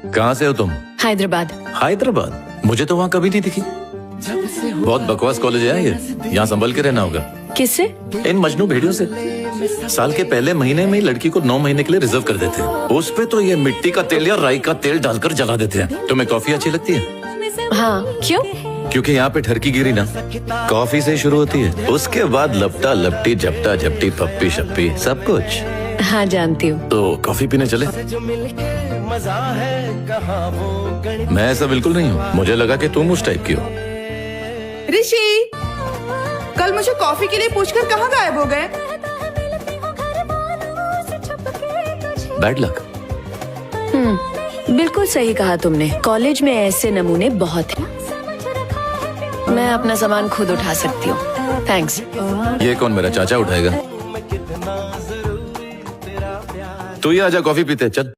कहाँ से हो तुम? हैदराबाद। हैदराबाद? मुझे तो वहाँ कभी नहीं दिखी। बहुत बकवास कॉलेज है ये, यहाँ संभल के रहना होगा। किससे? इन मजनू भेड़ियों से। साल के पहले महीने में ही लड़की को 9 महीने के लिए रिजर्व कर देते हैं। उस पे तो ये मिट्टी का तेल या राई का तेल डालकर जला देते हैं। तुम्हें कॉफी अच्छी लगती है? हाँ, क्यों? क्योंकि यहाँ पे ठरकी गिरी ना कॉफी से शुरू होती है, उसके बाद लपटा लपटी झपटा झपटी पप्पी शप्पी सब कुछ। हाँ, जानती हूँ। तो कॉफी पीने चले? मैं ऐसा बिल्कुल नहीं हूँ, मुझे लगा कि तुम उस टाइप की हो। ऋषि, कल मुझे कॉफी के लिए पूछकर कहाँ गायब हो गए? Bad luck. बिल्कुल सही कहा तुमने। कॉलेज में ऐसे नमूने बहुत हैं। मैं अपना सामान खुद उठा सकती हूँ। थैंक्स। ये कौन, मेरा चाचा उठाएगा? तू ही आजा, कॉफी पीते चल।